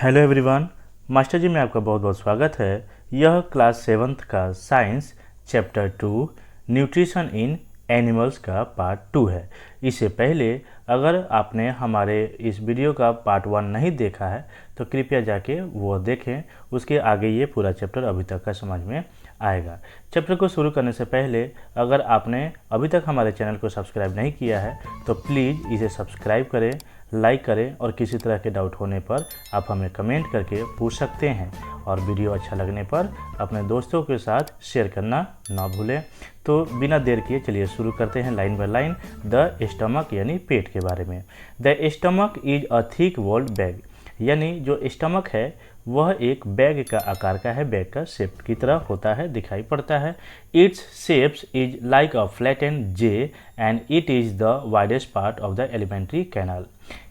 Hello everyone, master जी में आपका बहुत बहुत स्वागत है। यह क्लास 7th का science chapter 2 nutrition in animals का पार्ट 2 है। इससे पहले अगर आपने हमारे इस वीडियो का पार्ट 1 नहीं देखा है तो कृपया जाके वो देखें, उसके आगे ये पूरा चैप्टर अभी तक का समझ में आएगा। चैप्टर को शुरू करने से पहले अगर आपने अभी तक हमारे चैनल को सब्सक्राइब नहीं किया है तो प्लीज़ इसे सब्सक्राइब करें, लाइक करें और किसी तरह के डाउट होने पर आप हमें कमेंट करके पूछ सकते हैं और वीडियो अच्छा लगने पर अपने दोस्तों के साथ शेयर करना ना भूलें। तो बिना देर किए चलिए शुरू करते हैं line by line the stomach यानी पेट के बारे में। The stomach is a thick walled bag, यानी जो स्टमक है वह एक बैग का आकार का है, बैग का शेप की तरह होता है, दिखाई पड़ता है। It's shapes is like a flattened J and it is the widest part of the alimentary canal,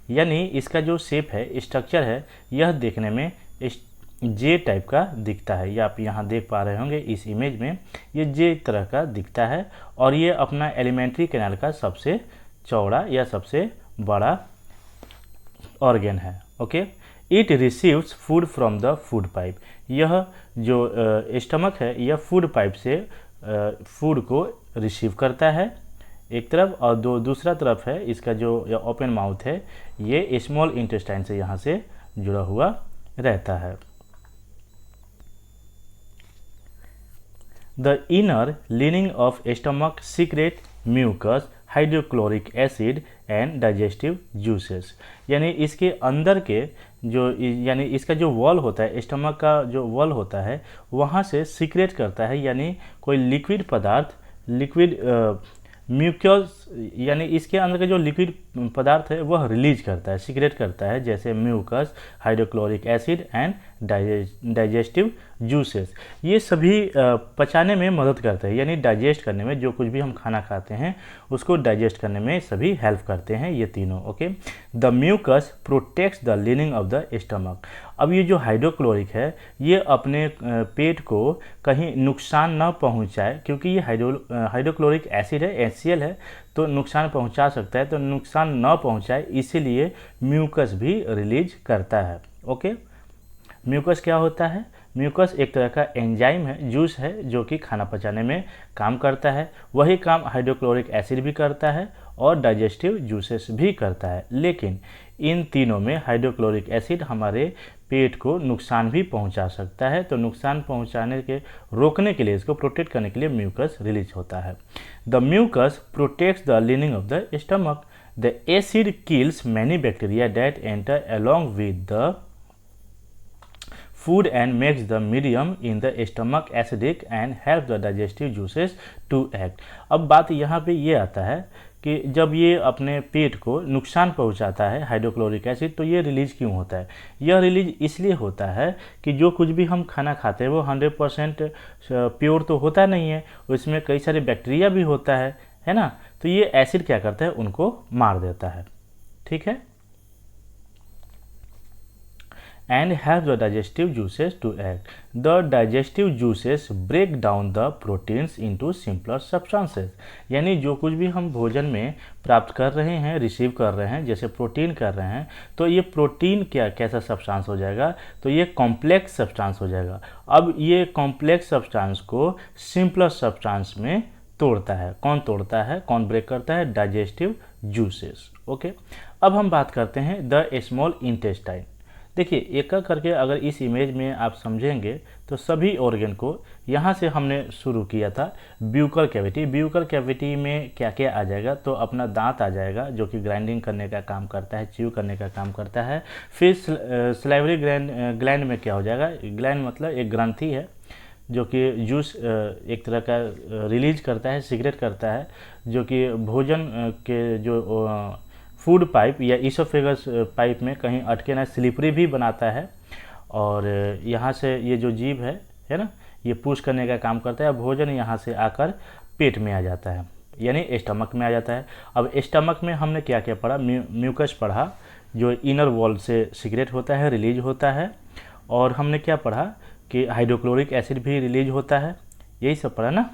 यानी इसका जो शेप है, स्ट्रक्चर है, यह देखने में जे टाइप का दिखता है। ये आप यहाँ देख पा रहे होंगे इस इमेज में, ये जे तरह का दिखता है और ये अपना एलिमेंट्री कैनाल का सबसे चौड़ा या सबसे बड़ा ऑर्गन है। Okay, it receives food from the food pipe, यह जो स्टमक है यह फूड पाइप से फूड को रिसीव करता है एक तरफ, और दूसरा तरफ है इसका जो ओपन माउथ है ये स्मॉल इंटेस्टाइन से यहाँ से जुड़ा हुआ रहता है। The inner lining of stomach secrete mucus, hydrochloric acid and digestive juices, यानी इसके अंदर के जो यानी इसका जो वॉल होता है, स्टमक का जो वॉल होता है वहाँ से सीक्रेट करता है, यानी कोई लिक्विड पदार्थ, लिक्विड म्यूकस, यानी इसके अंदर का जो लिक्विड पदार्थ है वह रिलीज करता है, सीक्रेट करता है, जैसे mucus, hydrochloric acid and digestive juices. ये सभी पचाने में मदद करते हैं, यानी डाइजेस्ट करने में, जो कुछ भी हम खाना खाते हैं उसको डाइजेस्ट करने में सभी हेल्प करते हैं ये तीनों। Okay, the mucus protects the lining of the stomach. अब ये जो हाइड्रोक्लोरिक है ये अपने पेट को कहीं नुकसान न पहुंचाए, क्योंकि ये हाइड्रोक्लोरिक एसिड है, HCl है, तो नुकसान पहुंचा सकता है, तो नुकसान न पहुंचाए इसीलिए म्यूकस भी रिलीज करता है। ओके, म्यूकस क्या होता है? म्यूकस एक तरह का एंजाइम है, जूस है, जो कि खाना पचाने में काम करता है। वही काम हाइड्रोक्लोरिक एसिड भी करता है और डाइजेस्टिव जूसेस भी करता है, लेकिन इन तीनों में हाइड्रोक्लोरिक एसिड हमारे पेट को नुकसान भी पहुंचा सकता है, तो नुकसान पहुंचाने के रोकने के लिए, इसको प्रोटेक्ट करने के लिए म्यूकस रिलीज होता है। The mucus protects the lining of the stomach. The acid kills many bacteria that enter along with the food and makes the medium in the stomach acidic and helps the digestive juices to act। अब बात यहाँ पे ये आता है कि जब ये अपने पेट को नुकसान पहुँचाता है हाइड्रोक्लोरिक एसिड, तो ये रिलीज क्यों होता है? यह रिलीज इसलिए होता है कि जो कुछ भी हम खाना खाते हैं वो 100% प्योर तो होता नहीं है, उसमें कई सारे बैक्टीरिया भी होता है ना, तो ये एसिड क्या करता है, उनको मार देता है। ठीक है, and help the digestive juices to act। The digestive juices break down the proteins into simpler substances, यानी जो कुछ भी हम भोजन में प्राप्त कर रहे हैं, रिसीव कर रहे हैं, जैसे प्रोटीन कर रहे हैं, तो ये प्रोटीन कैसा सब्सटेंस हो जाएगा, तो ये कॉम्प्लेक्स सब्सटेंस हो जाएगा। अब ये कॉम्प्लेक्स सब्सटेंस को सिंपलर सब्सटेंस में तोड़ता है। कौन तोड़ता है, कौन ब्रेक करता है? Digestive juices. ओके, अब हम बात करते हैं द स्मॉल इंटेस्टाइन। देखिए, एक एक करके अगर इस इमेज में आप समझेंगे तो सभी ऑर्गन को यहाँ से हमने शुरू किया था। ब्यूकल कैविटी, ब्यूकल कैविटी में क्या क्या आ जाएगा, तो अपना दांत आ जाएगा जो कि ग्राइंडिंग करने का काम करता है, च्यू करने का काम करता है। फिर सलाइवरी ग्लैंड में क्या हो जाएगा? ग्लैंड मतलब एक ग्रंथि है जो कि जूस एक तरह का रिलीज करता है, सीक्रेट करता है, जो कि भोजन के जो फूड पाइप या ईसोफेगस पाइप में कहीं अटके ना, स्लिपरी भी बनाता है, और यहाँ से ये जो जीभ है ना, ये पुश करने का काम करता है। भोजन यहाँ से आकर पेट में आ जाता है, यानी स्टमक में आ जाता है। अब स्टमक में हमने क्या क्या पढ़ा? म्यूकस पढ़ा, जो इनर वॉल से सीक्रेट होता है, रिलीज होता है, और हमने क्या पढ़ा कि हाइड्रोक्लोरिक एसिड भी रिलीज होता है, यही सब पढ़ा ना।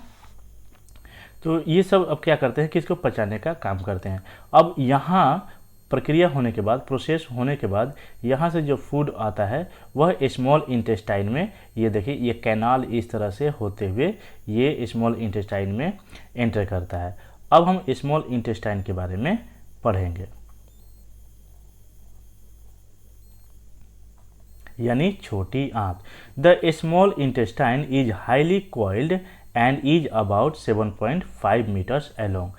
तो ये सब अब क्या करते हैं कि इसको पचाने का काम करते हैं। अब यहाँ प्रक्रिया होने के बाद, प्रोसेस होने के बाद यहाँ से जो फूड आता है वह स्मॉल इंटेस्टाइन में, ये देखिए ये कैनाल इस तरह से होते हुए ये स्मॉल इंटेस्टाइन में एंटर करता है। अब हम स्मॉल इंटेस्टाइन के बारे में पढ़ेंगे, यानी छोटी आंत। The small intestine is highly coiled and is about 7.5 metres along.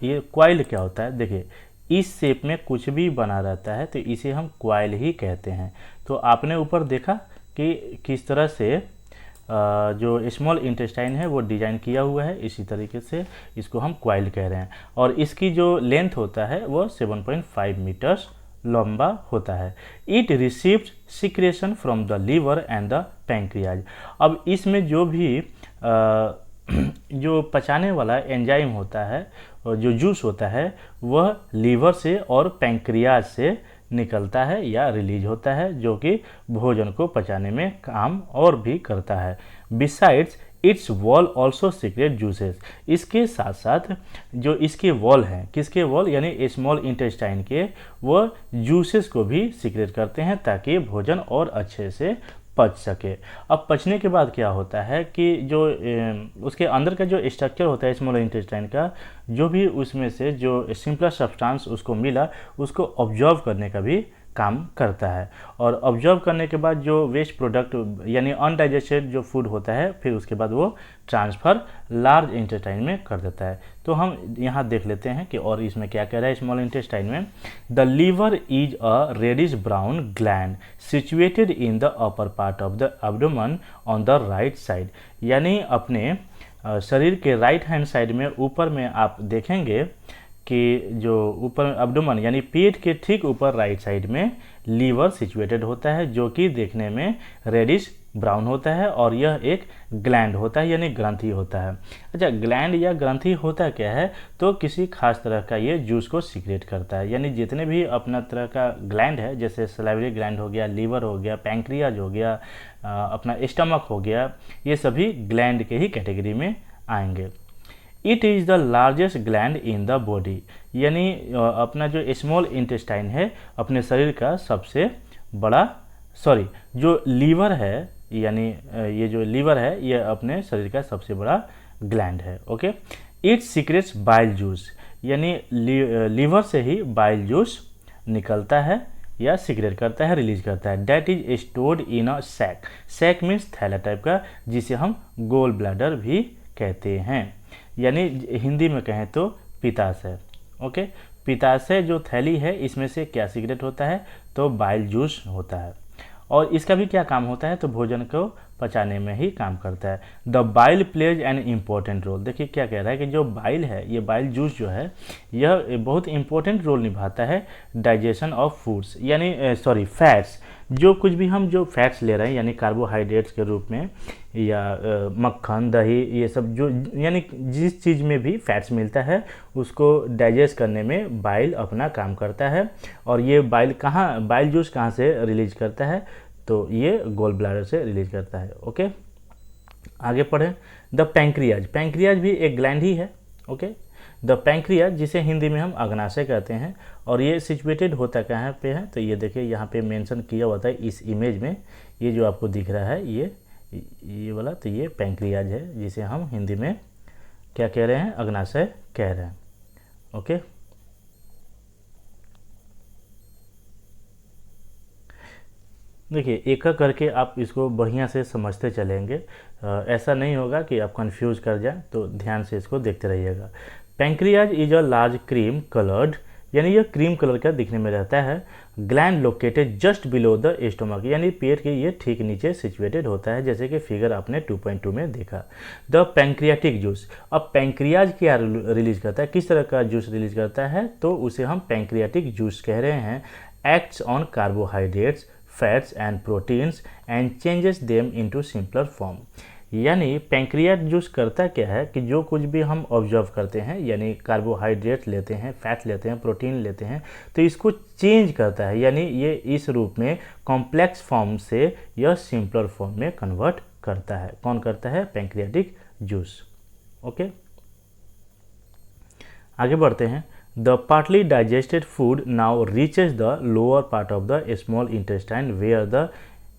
ये क्वाइल क्या होता है, देखिए इस शेप में कुछ भी बना रहता है तो इसे हम क्वाइल ही कहते हैं। तो आपने ऊपर देखा कि किस तरह से जो स्मॉल इंटेस्टाइन है वो डिजाइन किया हुआ है, इसी तरीके से इसको हम क्वाइल कह रहे हैं। और इसकी जो लेंथ होता है वो 7.5 मीटर्स लंबा होता है। It receives secretion from the liver and the pancreas. अब इसमें जो भी जो पचाने वाला एंजाइम होता है, जो जूस होता है, वह लीवर से और पैंक्रियाज से निकलता है या रिलीज होता है, जो कि भोजन को पचाने में काम और भी करता है। Besides it's wall also secret juices. इसके साथ साथ जो इसके वॉल हैं, किसके वॉल, यानी स्मॉल इंटेस्टाइन के, वो जूसेस को भी सीक्रेट करते हैं ताकि भोजन और अच्छे से पच सके। अब पचने के बाद क्या होता है कि जो उसके अंदर का जो स्ट्रक्चर होता है स्मॉल इंटेस्टाइन का, जो भी उसमें से जो सिंपलर सब्सटेंस उसको मिला उसको ऑब्जर्व करने का भी काम करता है। और ऑब्जर्व करने के बाद जो वेस्ट प्रोडक्ट यानी अनडाइजेस्टेड जो फूड होता है, फिर उसके बाद वो ट्रांसफ़र लार्ज इंटेस्टाइन में कर देता है। तो हम यहाँ देख लेते हैं कि और इसमें क्या कह रहा है स्मॉल इंटेस्टाइन में। The liver is a reddish brown gland situated in the upper part of the abdomen on the right side. यानी अपने शरीर के राइट हैंड साइड में ऊपर में आप देखेंगे कि जो ऊपर एब्डोमेन यानी पेट के ठीक ऊपर राइट साइड में लीवर सिचुएटेड होता है, जो कि देखने में रेडिश ब्राउन होता है और यह एक ग्लैंड होता है यानी ग्रंथि होता है। अच्छा, ग्लैंड या ग्रंथि होता क्या है, तो किसी खास तरह का ये जूस को सीक्रेट करता है। यानी जितने भी अपना तरह का ग्लैंड है, जैसे सलाइवरी ग्लैंड हो गया, लीवर हो गया, पैंक्रियाज हो गया, अपना स्टमक हो गया, ये सभी ग्लैंड के ही कैटेगरी में आएंगे। It is the largest gland in the body. यानी अपना जो स्मॉल इंटेस्टाइन है अपने शरीर का सबसे बड़ा, जो लीवर है, यानी ये जो लीवर है ये अपने शरीर का सबसे बड़ा ग्लैंड है। Okay, it secrets bile juice. यानी लीवर से ही बाइल जूस निकलता है या सीक्रेट करता है, रिलीज करता है। That is stored in a sac. Sac means थैला टाइप का, जिसे हम गोल ब्लैडर भी कहते हैं, यानी हिंदी में कहें तो पित्ताशय। ओके, पित्ताशय जो थैली है इसमें से क्या सीक्रेट होता है, तो बाइल जूस होता है। और इसका भी क्या काम होता है, तो भोजन को पचाने में ही काम करता है। The bile plays an important role. देखिए क्या कह रहा है कि जो बाइल है, ये बाइल जूस जो है, यह बहुत इंपॉर्टेंट रोल निभाता है डाइजेशन ऑफ फूड्स, यानी फैट्स। जो कुछ भी हम जो फैट्स ले रहे हैं यानी कार्बोहाइड्रेट्स के रूप में, या मक्खन, दही, ये सब जो, यानी जिस चीज़ में भी फैट्स मिलता है उसको डाइजेस्ट करने में बाइल अपना काम करता है। और ये बाइल जूस कहाँ से रिलीज करता है, तो ये गोल ब्लैडर से रिलीज करता है। ओके, आगे पढ़ें। The pancreas. पैंक्रियाज भी एक ग्लैंड ही है। ओके, द पैंक्रियाज, जिसे हिंदी में हम अग्नाशय कहते हैं, और ये सिचुएटेड होता कहाँ पे है, तो ये देखिए यहाँ पे मेंशन किया हुआ था इस इमेज में, ये जो आपको दिख रहा है ये वाला, तो ये पैंक्रियाज है, जिसे हम हिंदी में क्या कह रहे हैं, अग्नाशय कह रहे हैं। ओके, देखिए एक एक करके आप इसको बढ़िया से समझते चलेंगे, ऐसा नहीं होगा कि आप कंफ्यूज कर जाएं, तो ध्यान से इसको देखते रहिएगा। Pancreas is a large cream coloured, यानी यह क्रीम कलर का दिखने में रहता है। Gland located just below the stomach, यानी पेट के ये ठीक नीचे सिचुएटेड होता है, जैसे कि फिगर आपने 2.2 में देखा। The pancreatic juice. अब पैंक्रियाज क्या रिलीज करता है, किस तरह का जूस रिलीज करता है, तो उसे हम पैंक्रियाटिक जूस कह रहे हैं। Acts on carbohydrates, fats and proteins and changes them into simpler form. यानी पैंक्रियाट जूस करता क्या है कि जो कुछ भी हम ऑब्जर्व करते हैं, यानी कार्बोहाइड्रेट लेते हैं, फैट लेते हैं, प्रोटीन लेते हैं, तो इसको चेंज करता है, यानी ये इस रूप में कॉम्प्लेक्स फॉर्म से यह सिंपलर फॉर्म में कन्वर्ट करता है। कौन करता है, पैंक्रियाटिक जूस। ओके, आगे बढ़ते हैं। The partly digested food now reaches the lower part of the small intestine where the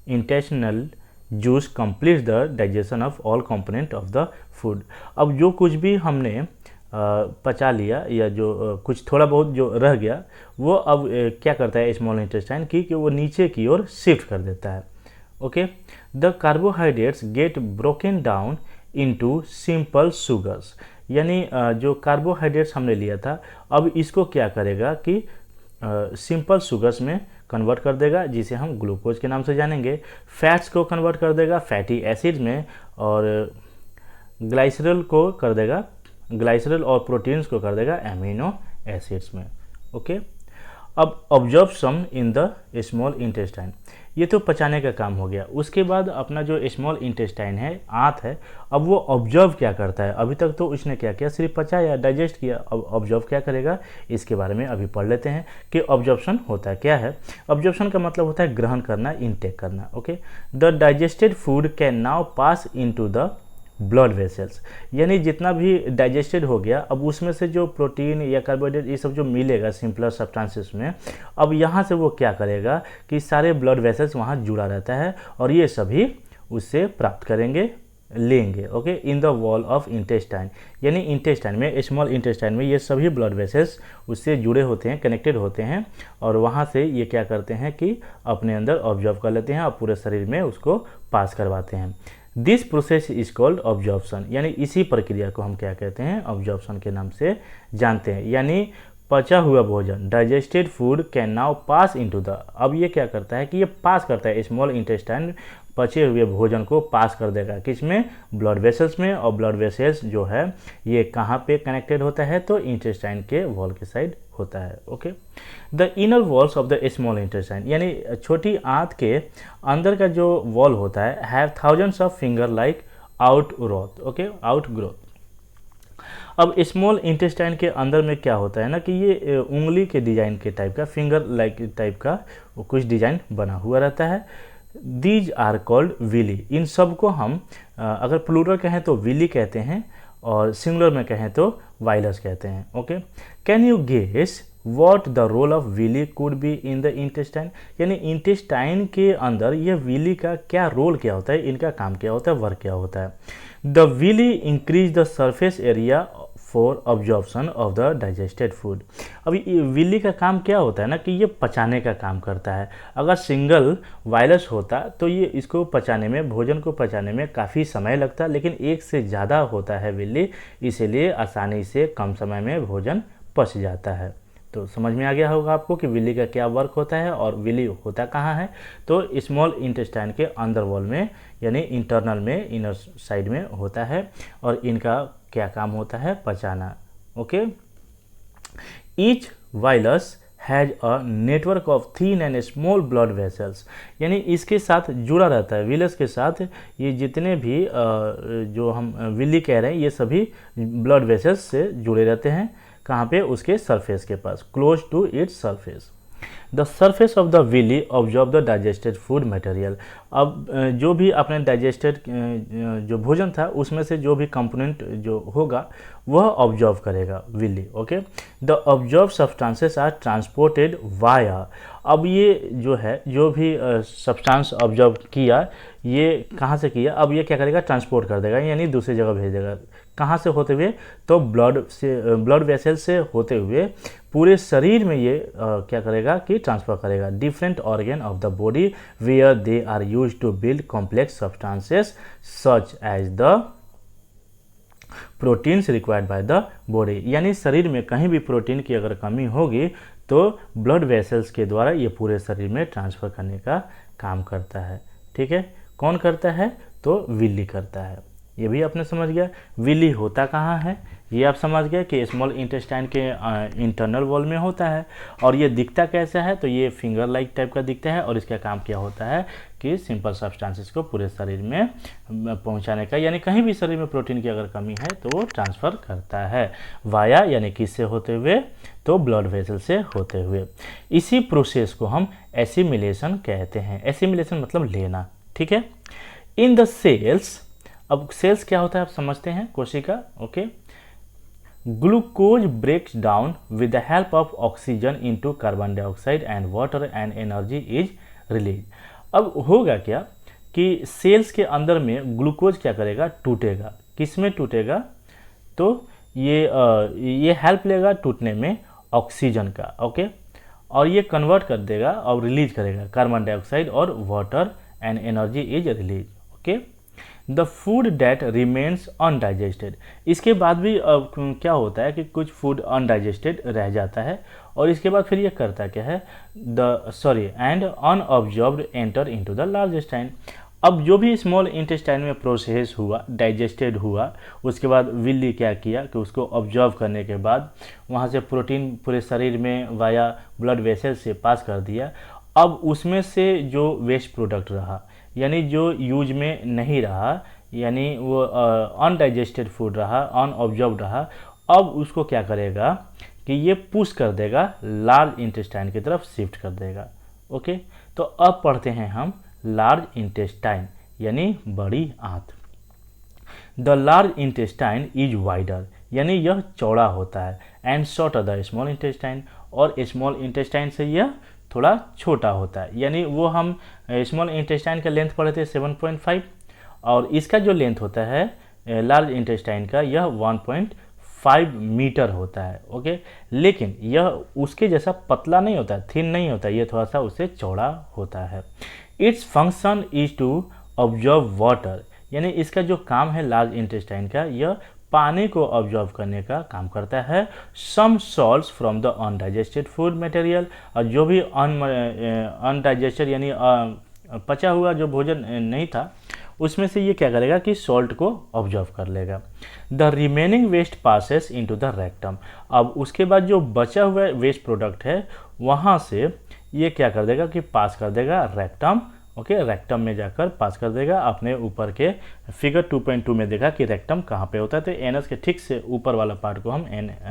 intestinal juice completes the digestion of all component of the food. अब जो कुछ भी हमने पचा लिया या जो कुछ थोड़ा बहुत जो रह गया वो अब क्या करता है स्मॉल इंटेस्टाइन की कि वो नीचे की ओर शिफ्ट कर देता है। Okay, the carbohydrates get broken down into simple sugars, यानी जो कार्बोहाइड्रेट्स हमने लिया था अब इसको क्या करेगा कि सिंपल शुगर्स में कन्वर्ट कर देगा, जिसे हम ग्लूकोज के नाम से जानेंगे। फैट्स को कन्वर्ट कर देगा फैटी एसिड में, और ग्लाइसरल को कर देगा, ग्लाइसरल और प्रोटीन्स को कर देगा एमिनो एसिड्स में। ओके, अब absorption in the small intestine, ये तो पचाने का काम हो गया। उसके बाद अपना जो स्मॉल इंटेस्टाइन है, आंत है, अब वो ऑब्जर्व क्या करता है। अभी तक तो उसने क्या किया, सिर्फ पचाया, डाइजेस्ट किया। अब ऑब्जर्व क्या करेगा, इसके बारे में अभी पढ़ लेते हैं कि ऑब्जर्प्शन होता है क्या है। ऑब्जर्प्शन का मतलब होता है ग्रहण करना, इनटेक करना। Okay, the digested food can now pass into the blood vessels, यानी जितना भी डाइजेस्टेड हो गया अब उसमें से जो प्रोटीन या कार्बोहाइड्रेट ये सब जो मिलेगा सिंपलर सब्सटेंसेस में, अब यहाँ से वो क्या करेगा कि सारे ब्लड वेसल्स वहाँ जुड़ा रहता है और ये सभी उससे प्राप्त करेंगे, लेंगे। Okay, in the wall of intestine, यानी इंटेस्टाइन में, स्मॉल इंटेस्टाइन में ये सभी ब्लड वेसल्स उससे जुड़े होते हैं, कनेक्टेड होते हैं, और वहाँ से ये क्या करते हैं कि अपने अंदर ऑब्जर्व कर लेते हैं और पूरे शरीर में उसको पास करवाते हैं। This process is called absorption, यानी इसी प्रक्रिया को हम क्या कहते हैं, ऑब्जॉर्प्शन के नाम से जानते हैं। यानी पचा हुआ भोजन, digested food can now pass into the, अब ये क्या करता है कि ये पास करता है, स्मॉल इंटेस्टाइन पचे हुए भोजन को पास कर देगा, किसमें, ब्लड वेसल्स में। और ब्लड वेसल्स जो है ये कहाँ पे कनेक्टेड होता है, तो इंटेस्टाइन के वॉल के साइड होता है। Okay, the inner walls of the small intestine, यानी छोटी आंत के अंदर का जो वॉल होता है, have thousands of finger like out growth. Okay, out growth. अब स्मॉल इंटेस्टाइन के अंदर में क्या होता है ना कि ये उंगली के डिजाइन के टाइप का, फिंगर लाइक टाइप का कुछ डिजाइन बना हुआ रहता है। दीज आर कॉल्ड विली, इन सब को हम अगर प्लूरल कहें तो विली कहते हैं और सिंगुलर में कहें तो वाइलस कहते हैं। Okay, can you guess what the role of villi could be in the intestine, यानी इंटेस्टाइन के अंदर ये विली का क्या रोल क्या होता है, इनका काम क्या होता है, वर्क क्या होता है। The villi increase the surface area for absorption of the digested food. अब विली का काम क्या होता है ना कि ये पचाने का काम करता है। अगर सिंगल वायरस होता तो ये इसको पचाने में, भोजन को पचाने में काफ़ी समय लगता, लेकिन एक से ज़्यादा होता है विली, इसीलिए आसानी से कम समय में भोजन पच जाता है। तो समझ में आ गया होगा आपको कि विली का क्या वर्क होता है और विली होता कहाँ है, तो स्मॉल इंटेस्टाइन के अंदर वॉल में, यानी इंटरनल में, इनर साइड में होता है, और इनका क्या काम होता है, पचाना। Okay, each villus has a network of thin and small blood vessels, यानी इसके साथ जुड़ा रहता है, विलस के साथ ये जितने भी जो हम विली कह रहे हैं ये सभी ब्लड वेसल्स से जुड़े रहते हैं। कहाँ पे, उसके सरफेस के पास, close to its surface. The surface of the villi absorb the digested food material, अब जो भी अपने डाइजेस्टेड जो भोजन था उसमें से जो भी कंपोनेंट जो होगा वह ऑब्जॉर्व करेगा villi. Okay, the absorb substances are transported via, अब ये जो है जो भी सब्सटेंस ऑब्जॉर्व किया ये कहाँ से किया, अब ये क्या करेगा, ट्रांसपोर्ट कर देगा, यानी दूसरी जगह भेज देगा। कहाँ से होते हुए, तो ब्लड वेसल से होते हुए पूरे शरीर में ये क्या करेगा कि ट्रांसफर करेगा। Different organ of the body where they are used to build complex substances such as the proteins required by the body, यानी शरीर में कहीं भी प्रोटीन की अगर कमी होगी तो ब्लड वेसल्स के द्वारा ये पूरे शरीर में ट्रांसफ़र करने का काम करता है। ठीक है, कौन करता है, तो विली करता है। ये भी आपने समझ गया विली होता कहाँ है, ये आप समझ गए कि स्मॉल इंटेस्टाइन के इंटरनल वॉल में होता है। और ये दिखता कैसा है, तो ये फिंगर लाइक टाइप का दिखता है, और इसका काम क्या होता है कि सिंपल सब्सटेंसेस को पूरे शरीर में पहुंचाने का, यानी कहीं भी शरीर में प्रोटीन की अगर कमी है तो वो ट्रांसफ़र करता है वाया, यानी किससे होते हुए, तो ब्लड वेसल से होते हुए। इसी प्रोसेस को हम एसिमिलेशन कहते हैं। एसिमिलेशन मतलब लेना। ठीक है, इन द सेल्स, अब सेल्स क्या होता है आप समझते हैं, कोशिका। Okay, glucose breaks down with the help of oxygen into carbon dioxide and water and energy is release. अब होगा क्या कि सेल्स के अंदर में ग्लूकोज क्या करेगा, टूटेगा। किस में टूटेगा, तो ये हेल्प लेगा टूटने में ऑक्सीजन का, ओके, और ये कन्वर्ट कर देगा और रिलीज करेगा कार्बन डाइऑक्साइड और water and energy is release, okay. The food that remains undigested, इसके बाद भी क्या होता है कि कुछ फूड अनडाइजेस्टेड रह जाता है और इसके बाद फिर ये करता क्या है, and unabsorbed enter into the large intestine. अब जो भी स्मॉल इंटेस्टाइन में प्रोसेस हुआ, डाइजेस्टेड हुआ, उसके बाद विल्ली क्या किया कि उसको ऑब्जर्व करने के बाद वहाँ से प्रोटीन पूरे शरीर में वाया ब्लड वेसल से पास कर दिया। अब उसमें से जो वेस्ट प्रोडक्ट रहा, यानी जो यूज में नहीं रहा, यानी वो अनडाइजेस्टेड फूड रहा, अनऑब्जर्व्ड रहा, अब उसको क्या करेगा कि ये पुश कर देगा लार्ज इंटेस्टाइन की तरफ शिफ्ट कर देगा, ओके। तो अब पढ़ते हैं हम लार्ज इंटेस्टाइन यानी बड़ी आंत। The large intestine is wider, यानी यह चौड़ा होता है, and shorter the small intestine, और स्मॉल इंटेस्टाइन से यह थोड़ा छोटा होता है। यानी वो हम स्मॉल इंटेस्टाइन का लेंथ पढ़े थे 7.5 और इसका जो लेंथ होता है लार्ज इंटेस्टाइन का यह 1.5 मीटर होता है, ओके। लेकिन यह उसके जैसा पतला नहीं होता है, थिन नहीं होता है, ये थोड़ा सा उससे चौड़ा होता है। Its function is to absorb water, यानी इसका जो काम है लार्ज इंटेस्टाइन का, यह पानी को ऑब्जर्व करने का काम करता है। Some salts from the undigested food material, और जो भी अनडाइजेस्टेड यानी पचा हुआ जो भोजन नहीं था उसमें से ये क्या करेगा कि सॉल्ट को ऑब्जर्व कर लेगा। The remaining waste passes into the rectum, अब उसके बाद जो बचा हुआ वेस्ट प्रोडक्ट है वहाँ से ये क्या कर देगा कि पास कर देगा रेक्टम, ओके। रेक्टम में जाकर पास कर देगा। आपने ऊपर के फिगर 2.2 में देखा कि रेक्टम कहाँ पे होता है, तो एनस के ठीक से ऊपर वाला पार्ट को हम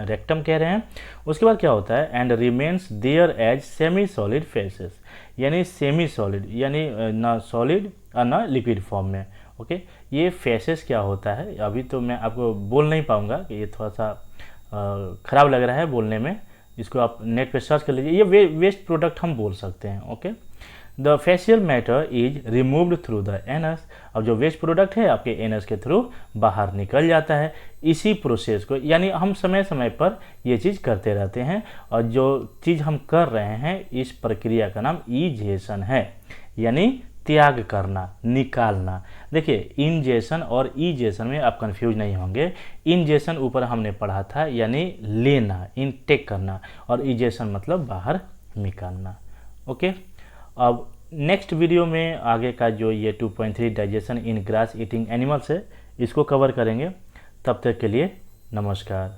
रेक्टम कह रहे हैं। उसके बाद क्या होता है, and remains there as semi solid faeces, यानी सेमी सॉलिड यानी ना सॉलिड और ना लिक्विड फॉर्म में, ओके। ये फेसेस क्या होता है अभी तो मैं आपको बोल नहीं पाऊँगा कि ये थोड़ा सा ख़राब लग रहा है बोलने में, इसको आप नेट पे सर्च कर लीजिए। ये वेस्ट प्रोडक्ट हम बोल सकते हैं, okay. The facial matter is removed through the anus, अब जो वेस्ट प्रोडक्ट है आपके एनस के थ्रू बाहर निकल जाता है। इसी प्रोसेस को यानी हम समय समय पर ये चीज़ करते रहते हैं, और जो चीज़ हम कर रहे हैं इस प्रक्रिया का नाम इजेशन है, यानी त्याग करना, निकालना। देखिए इंजेशन और इजेशन में आप कंफ्यूज नहीं होंगे। इंजेशन ऊपर हमने पढ़ा था यानी लेना, इनटेक करना, और इजेशन मतलब बाहर निकालना, ओके। अब नेक्स्ट वीडियो में आगे का जो ये 2.3 डाइजेशन इन ग्रास ईटिंग एनिमल्स है इसको कवर करेंगे। तब तक के लिए नमस्कार।